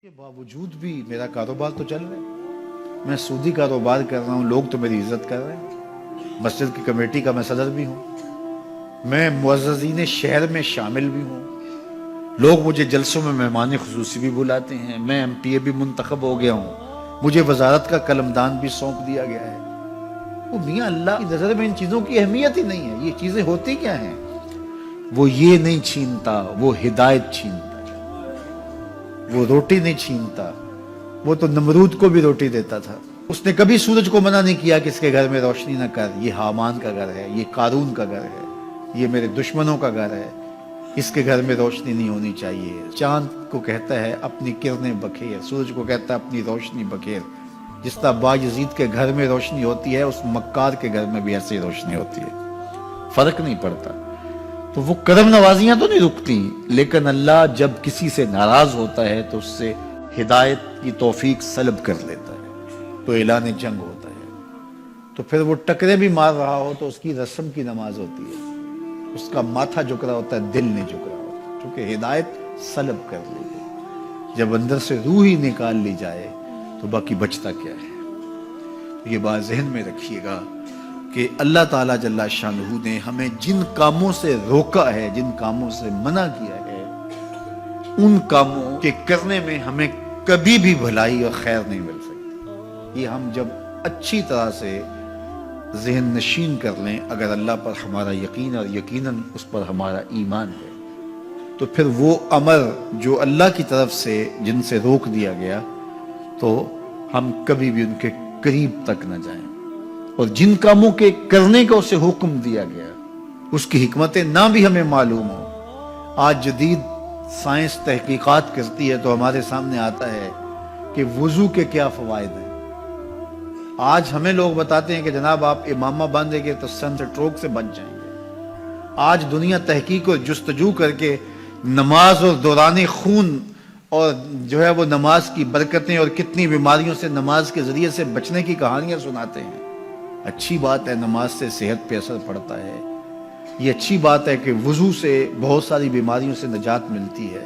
کے باوجود بھی میرا کاروبار تو چل رہا ہے. میں سودی کاروبار کر رہا ہوں, لوگ تو میری عزت کر رہے ہیں. مسجد کی کمیٹی کا میں صدر بھی ہوں, میں معززین شہر میں شامل بھی ہوں. لوگ مجھے جلسوں میں مہمان خصوصی بھی بلاتے ہیں. میں ایم پی اے بھی منتخب ہو گیا ہوں, مجھے وزارت کا قلمدان بھی سونپ دیا گیا ہے. وہ میاں اللہ کی نظر میں ان چیزوں کی اہمیت ہی نہیں ہے. یہ چیزیں ہوتی کیا ہیں؟ وہ یہ نہیں چھینتا, وہ ہدایت چھینتا. وہ روٹی نہیں چھینتا, وہ تو نمرود کو بھی روٹی دیتا تھا. اس نے کبھی سورج کو منع نہیں کیا کہ اس کے گھر میں روشنی نہ کر. یہ حامان کا گھر ہے, یہ قارون کا گھر ہے, یہ میرے دشمنوں کا گھر ہے, اس کے گھر میں روشنی نہیں ہونی چاہیے. چاند کو کہتا ہے اپنی کرنیں بکھیر, سورج کو کہتا ہے اپنی روشنی بکھیر. جس طرح باجزید کے گھر میں روشنی ہوتی ہے, اس مکار کے گھر میں بھی ایسی روشنی ہوتی ہے. فرق نہیں پڑتا. تو وہ کرم نوازیاں تو نہیں رکتی, لیکن اللہ جب کسی سے ناراض ہوتا ہے تو اس سے ہدایت کی توفیق سلب کر لیتا ہے, تو اعلان جنگ ہوتا ہے. تو پھر وہ ٹکرے بھی مار رہا ہو تو اس کی رسم کی نماز ہوتی ہے, اس کا ماتھا جھک رہا ہوتا ہے, دل نہیں جھک رہا ہوتا, کیونکہ ہدایت سلب کر لی گئی. جب اندر سے روح ہی نکال لی جائے تو باقی بچتا کیا ہے. یہ بات ذہن میں رکھیے گا کہ اللہ تعالیٰ جل شانہ نے ہمیں جن کاموں سے روکا ہے, جن کاموں سے منع کیا ہے, ان کاموں کے کرنے میں ہمیں کبھی بھی بھلائی اور خیر نہیں مل سکتی. یہ ہم جب اچھی طرح سے ذہن نشین کر لیں, اگر اللہ پر ہمارا یقین اور یقیناً اس پر ہمارا ایمان ہے, تو پھر وہ امر جو اللہ کی طرف سے جن سے روک دیا گیا, تو ہم کبھی بھی ان کے قریب تک نہ جائیں. اور جن کاموں کے کرنے کا اسے حکم دیا گیا, اس کی حکمتیں نہ بھی ہمیں معلوم ہو. آج جدید سائنس تحقیقات کرتی ہے تو ہمارے سامنے آتا ہے کہ وضو کے کیا فوائد ہیں. آج ہمیں لوگ بتاتے ہیں کہ جناب آپ امامہ باندھیں گے تو سن سٹروک سے بچ جائیں گے. آج دنیا تحقیق اور جستجو کر کے نماز اور دوران خون اور جو ہے وہ نماز کی برکتیں اور کتنی بیماریوں سے نماز کے ذریعے سے بچنے کی کہانیاں سناتے ہیں. اچھی بات ہے, نماز سے صحت پہ اثر پڑتا ہے. یہ اچھی بات ہے کہ وضو سے بہت ساری بیماریوں سے نجات ملتی ہے.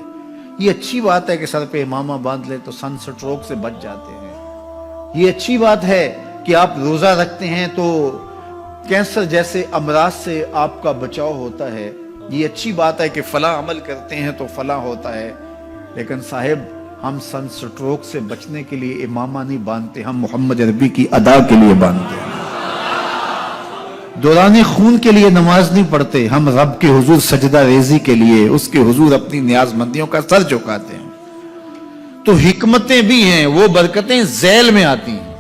یہ اچھی بات ہے کہ سر پہ امامہ باندھ لے تو سن سٹروک سے بچ جاتے ہیں. یہ اچھی بات ہے کہ آپ روزہ رکھتے ہیں تو کینسر جیسے امراض سے آپ کا بچاؤ ہوتا ہے. یہ اچھی بات ہے کہ فلاں عمل کرتے ہیں تو فلاں ہوتا ہے. لیکن صاحب, ہم سن سٹروک سے بچنے کے لیے امامہ نہیں باندھتے, ہم محمد عربی کی ادا کے لیے باندھتے ہیں. دوران خون کے لیے نماز نہیں پڑھتے, ہم رب کے حضور سجدہ ریزی کے لیے اس کے حضور اپنی نیاز مندیوں کا سر جھکاتے ہیں. تو حکمتیں بھی ہیں, وہ برکتیں ذیل میں آتی ہیں.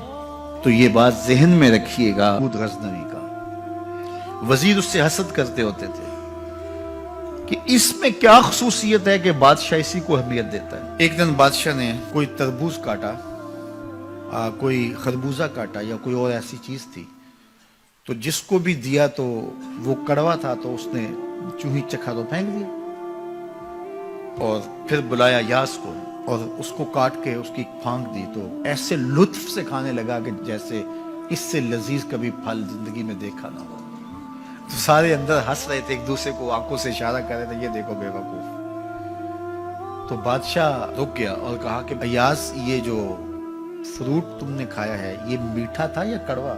تو یہ بات ذہن میں رکھیے گا. غزنوی کا وزیر اس سے حسد کرتے ہوتے تھے کہ اس میں کیا خصوصیت ہے کہ بادشاہ اسی کو اہمیت دیتا ہے. ایک دن بادشاہ نے کوئی تربوز کاٹا, کوئی خربوزہ کاٹا یا کوئی اور ایسی چیز تھی, تو جس کو بھی دیا تو وہ کڑوا تھا, تو اس نے چوہی چکھا تو پھینک دیا. اور پھر بلایا یاس کو اور اس کو کاٹ کے اس کی پھانک دی, تو ایسے لطف سے کھانے لگا کہ جیسے اس سے لذیذ کبھی پھل زندگی میں دیکھا نہ ہو. تو سارے اندر ہنس رہے تھے, ایک دوسرے کو آنکھوں سے اشارہ کر رہے تھے, یہ دیکھو بے وقوف. تو بادشاہ رک گیا اور کہا کہ یاس, یہ جو فروٹ تم نے کھایا ہے یہ میٹھا تھا یا کڑوا؟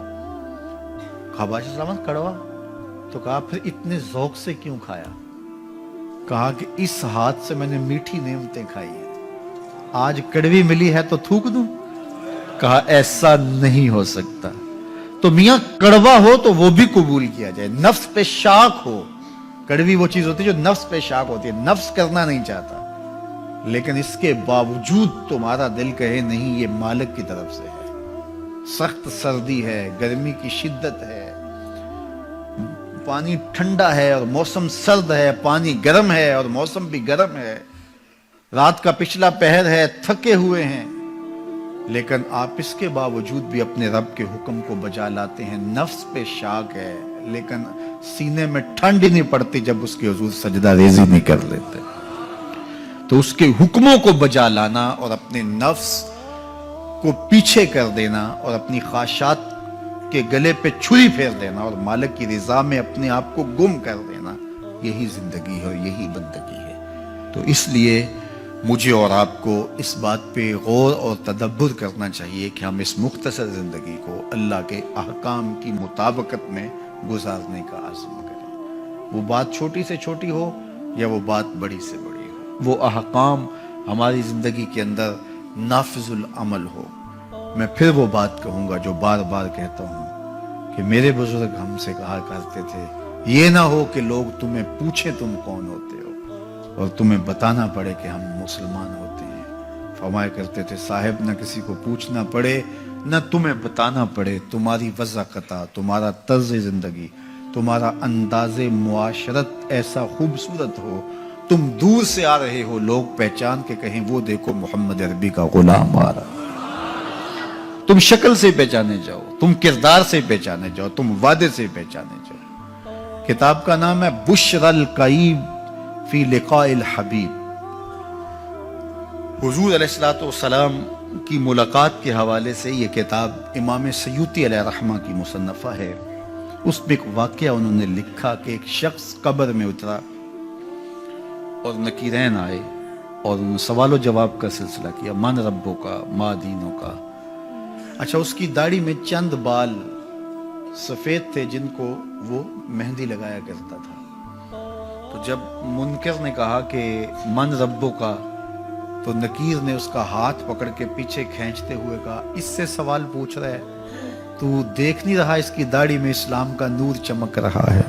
کہا بادشاہ سلامت کڑوا. تو کہا پھر اتنے ذوق سے کیوں کھایا؟ کہا کہ اس ہاتھ سے میں نے میٹھی نعمتیں کھائی ہیں, آج کڑوی ملی ہے تو تھوک دوں؟ کہا ایسا نہیں ہو سکتا. تو میاں کڑوا ہو تو وہ بھی قبول کیا جائے, نفس پہ شاک ہو. کڑوی وہ چیز ہوتی ہے جو نفس پہ شاک ہوتی ہے, نفس کرنا نہیں چاہتا, لیکن اس کے باوجود تمہارا دل کہے نہیں یہ مالک کی طرف سے ہے. سخت سردی ہے, گرمی کی شدت ہے, پانی ٹھنڈا ہے اور موسم سرد ہے, پانی گرم ہے اور موسم بھی گرم ہے, رات کا پچھلا پہر ہے, تھکے ہوئے ہیں, لیکن آپ اس کے باوجود بھی اپنے رب کے حکم کو بجا لاتے ہیں. نفس پہ شاک ہے, لیکن سینے میں ٹھنڈ ہی نہیں پڑتی جب اس کے حضور سجدہ ریزی نہیں کر لیتے. تو اس کے حکموں کو بجا لانا اور اپنے نفس کو پیچھے کر دینا اور اپنی خواہشات کے گلے پہ چھری پھیر دینا اور مالک کی رضا میں اپنے آپ کو گم کر دینا, یہی زندگی ہے اور یہی بندگی ہے. تو اس لیے مجھے اور آپ کو اس بات پہ غور اور تدبر کرنا چاہیے کہ ہم اس مختصر زندگی کو اللہ کے احکام کی مطابقت میں گزارنے کا عزم کریں، وہ بات چھوٹی سے چھوٹی ہو یا وہ بات بڑی سے بڑی ہو، وہ احکام ہماری زندگی کے اندر نافذ العمل ہو۔ میں پھر وہ بات کہوں گا جو بار بار کہتا ہوں کہ میرے بزرگ ہم سے کہا کرتے تھے، یہ نہ ہو کہ لوگ تمہیں پوچھیں تم کون ہوتے ہو اور تمہیں بتانا پڑے کہ ہم مسلمان ہوتے ہیں۔ فرمایا کرتے تھے صاحب نہ کسی کو پوچھنا پڑے نہ تمہیں بتانا پڑے، تمہاری وضاحت، تمہارا طرز زندگی، تمہارا انداز معاشرت ایسا خوبصورت ہو، تم دور سے آ رہے ہو لوگ پہچان کے کہیں وہ دیکھو محمد عربی کا غلام آ رہا۔ تم شکل سے پہچانے جاؤ، تم کردار سے پہچانے جاؤ، تم وعدے سے پہچانے جاؤ۔ کتاب کا نام ہے بشر القیب فی لقاء الحبیب۔ حضور علیہ السلام کی ملاقات کے حوالے سے یہ کتاب امام سیوطی علیہ رحمہ کی مصنفہ ہے۔ اس میں ایک واقعہ انہوں نے لکھا کہ ایک شخص قبر میں اترا اور نکیرین آئے اور انہوں نے سوال و جواب کا سلسلہ کیا، من ربوں کا، ما دینوں کا۔ اچھا، اس کی داڑھی میں چند بال سفید تھے جن کو وہ مہندی لگایا کرتا تھا۔ تو جب منکر نے کہا کہ من ربوں کا، تو نکیر نے اس کا ہاتھ پکڑ کے پیچھے کھینچتے ہوئے کہا، اس سے سوال پوچھ رہا ہے، تو دیکھ نہیں رہا اس کی داڑھی میں اسلام کا نور چمک رہا ہے،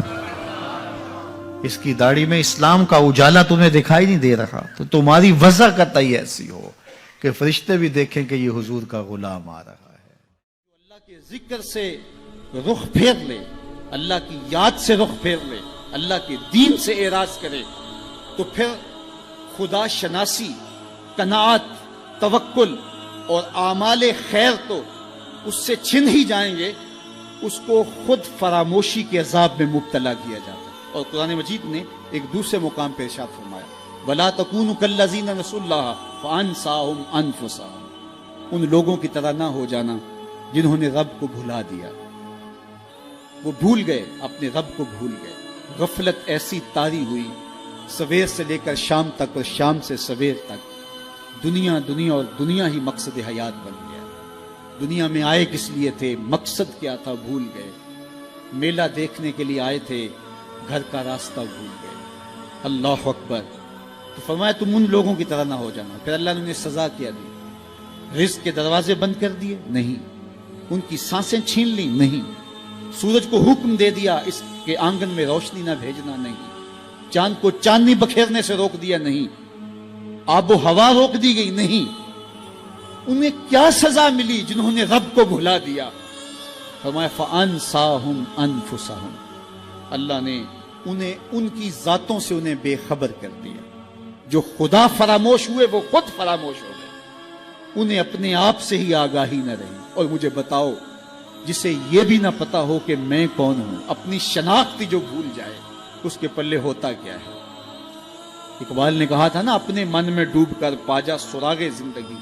اس کی داڑھی میں اسلام کا اجالا تمہیں دکھائی نہیں دے رہا؟ تو تمہاری وضع قطعی ایسی ہو کہ فرشتے بھی دیکھیں کہ یہ حضور کا غلام آ رہا ہے۔ اللہ کے ذکر سے رخ پھیر لے، اللہ کی یاد سے رخ پھیر لے، اللہ کے دین سے اعراض کرے، تو پھر خدا شناسی، قناعت، توکل اور اعمال خیر تو اس سے چھن ہی جائیں گے، اس کو خود فراموشی کے عذاب میں مبتلا کیا جاتا ہے۔ اور قرآن مجید نے ایک دوسرے مقام پہ ارشاد فرمایا، وَلَا تَكُونُوا كَالَّذِينَ نَسُوا اللَّهَ فَأَنسَاهُمْ أَنفُسَهُمْ۔ ان لوگوں کی طرح نہ ہو جانا جنہوں نے رب کو بھلا دیا، وہ بھول گئے، اپنے رب کو بھول گئے۔ غفلت ایسی طاری ہوئی، سویر سے لے کر شام تک اور شام سے سویر تک دنیا دنیا اور دنیا ہی مقصد حیات بن گیا۔ دنیا میں آئے کس لیے تھے، مقصد کیا تھا، بھول گئے۔ میلہ دیکھنے کے لیے آئے تھے، گھر کا راستہ بھول گئے۔ اللہ اکبر۔ تو فرمایا تم ان لوگوں کی طرح نہ ہو جانا۔ پھر اللہ نے انہیں سزا کیا دی، رزق کے دروازے بند کر دیے؟ نہیں۔ ان کی سانسیں چھین لی؟ نہیں۔ سورج کو حکم دے دیا اس کے آنگن میں روشنی نہ بھیجنا؟ نہیں۔ چاند کو چاندنی بکھیرنے سے روک دیا؟ نہیں۔ آب و ہوا روک دی گئی؟ نہیں۔ انہیں کیا سزا ملی جنہوں نے رب کو بھلا دیا؟ فرمایا فَأَنسَاهُمْ أَنفُسَهُمْ۔ اللہ نے انہیں ان کی ذاتوں سے انہیں بے خبر کر دیا۔ جو خدا فراموش ہوئے وہ خود فراموش ہو گئے، انہیں اپنے آپ سے ہی آگاہی نہ رہی۔ اور مجھے بتاؤ، جسے یہ بھی نہ پتا ہو کہ میں کون ہوں، اپنی شناخت جو بھول جائے، اس کے پلے ہوتا کیا ہے؟ اقبال نے کہا تھا نا، اپنے من میں ڈوب کر پاجا سراغ زندگی،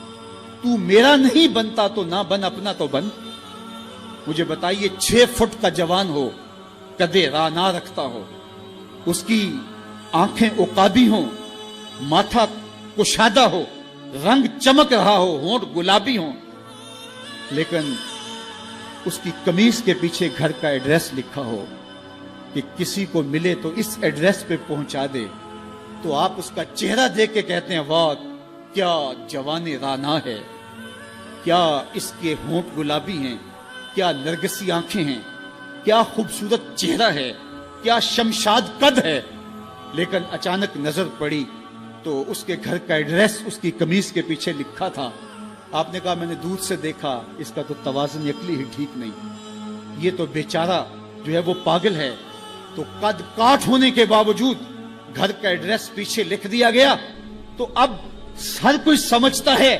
تو میرا نہیں بنتا تو نہ بن، اپنا تو بن۔ مجھے بتائیے، 6 فٹ کا جوان ہو، قدے رانا رکھتا ہو، اس کی آنکھیں عقابی ہوں، ماتھا کشادہ ہو، رنگ چمک رہا ہو، ہونٹ گلابی ہوں، لیکن اس کی قمیص کے پیچھے گھر کا ایڈریس لکھا ہو کہ کسی کو ملے تو اس ایڈریس پہ پہنچا دے، تو آپ اس کا چہرہ دیکھ کے کہتے ہیں واہ کیا جوان رانا ہے، کیا اس کے ہونٹ گلابی ہیں، کیا نرگسی آنکھیں ہیں، کیا خوبصورت چہرہ ہے، کیا شمشاد قد ہے۔ لیکن اچانک نظر پڑی تو اس کے گھر کا ایڈریس اس کی قمیص کے پیچھے لکھا تھا۔ آپ نے کہا میں نے دور سے دیکھا، اس کا تو توازن عقلی ہی ٹھیک نہیں، یہ تو بیچارہ جو ہے وہ پاگل ہے۔ تو قد کاٹ ہونے کے باوجود گھر کا ایڈریس پیچھے لکھ دیا گیا، تو اب ہر کوئی سمجھتا ہے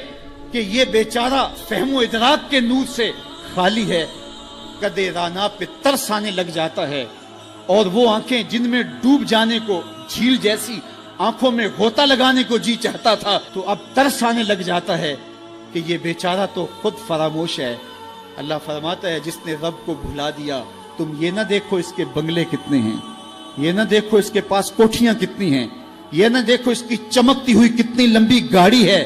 کہ یہ بیچارہ فہم و ادراک کے نور سے خالی ہے۔ قدے رانا پہ ترس آنے لگ جاتا ہے، اور وہ آنکھیں جن میں ڈوب جانے کو، جھیل جیسی آنکھوں میں غوطہ لگانے کو جی چاہتا تھا، تو اب ترس آنے لگ جاتا ہے کہ یہ بیچارہ تو خود فراموش ہے۔ اللہ فرماتا ہے جس نے رب کو بھلا دیا، تم یہ نہ دیکھو اس کے بنگلے کتنے ہیں، یہ نہ دیکھو اس کے پاس کوٹھیاں کتنی ہیں، یہ نہ دیکھو اس کی چمکتی ہوئی کتنی لمبی گاڑی ہے,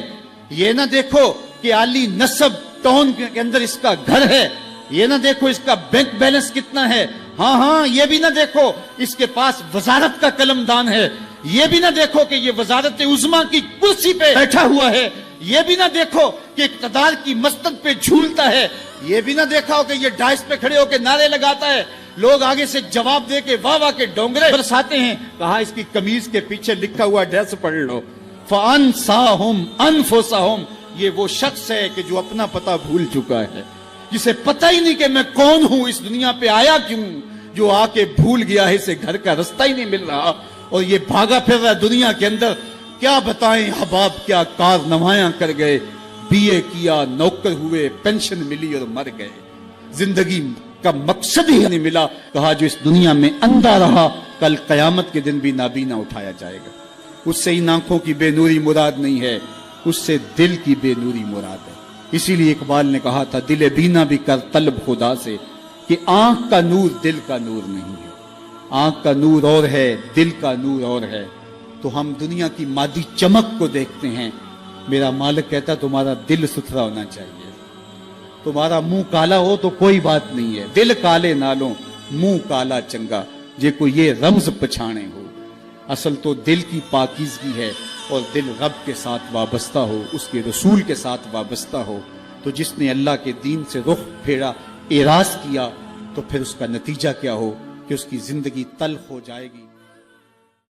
یہ نہ دیکھو کہ عالی نسب ٹاؤن کے اندر اس کا گھر ہے, یہ نہ دیکھو اس کا بینک بیلنس کتنا ہے, ہاں یہ بھی نہ دیکھو اس کے پاس وزارت کا قلم دان ہے, یہ بھی نہ دیکھو کہ یہ وزارت عظمیٰ کی کرسی پہ بیٹھا ہوا ہے, یہ بھی نہ دیکھو کہ اقتدار کی مسند پہ جھولتا ہے, یہ بھی نہ دیکھا ہو کہ یہ ڈائس پہ کھڑے ہو کے نعرے لگاتا ہے, لوگ آگے سے جواب دے کے واہ واہ کے ڈونگرے برساتے ہیں. کہا اس کی قمیض کے پیچھے لکھا ہوا ایڈریس پڑھ لو, فَأَنْسَاهُمْ أَنفُسَهُمْ, یہ وہ شخص ہے کہ جو اپنا پتہ بھول چکا ہے, جسے پتہ ہی نہیں کہ میں کون ہوں, اس دنیا پہ آیا کیوں, جو آ کے بھول گیا ہے اسے گھر کا رستہ ہی نہیں مل رہا, اور یہ بھاگا پھر رہا دنیا کے اندر. کیا بتائیں حباب کیا کار نمایاں کر گئے, بی اے کیا, نوکر ہوئے, پینشن ملی اور مر گئے, زندگی کا مقصد ہی نہیں ملا. کہا جو اس دنیا میں اندھا رہا کل قیامت کے دن بھی نابینا اٹھایا جائے گا. اس سے ان آنکھوں کی بے نوری مراد نہیں ہے, اس سے دل کی بے نوری مراد ہے. اسی لیے اقبال نے کہا تھا دل بینا بھی کر طلب خدا سے, کہ آنکھ کا نور دل کا نور نہیں ہے. آنکھ کا نور اور ہے, دل کا نور اور ہے. تو ہم دنیا کی مادی چمک کو دیکھتے ہیں, میرا مالک کہتا تمہارا دل ستھرا ہونا چاہیے. تمہارا منہ کالا ہو تو کوئی بات نہیں ہے, دل کالے نالوں منہ کالا چنگا, جے کو یہ رمز پچھانے ہو. اصل تو دل کی پاکیزگی ہے, اور دل رب کے ساتھ وابستہ ہو, اس کے رسول کے ساتھ وابستہ ہو. تو جس نے اللہ کے دین سے رخ پھیرا, اعراض کیا, تو پھر اس کا نتیجہ کیا ہو کہ اس کی زندگی تلخ ہو جائے گی.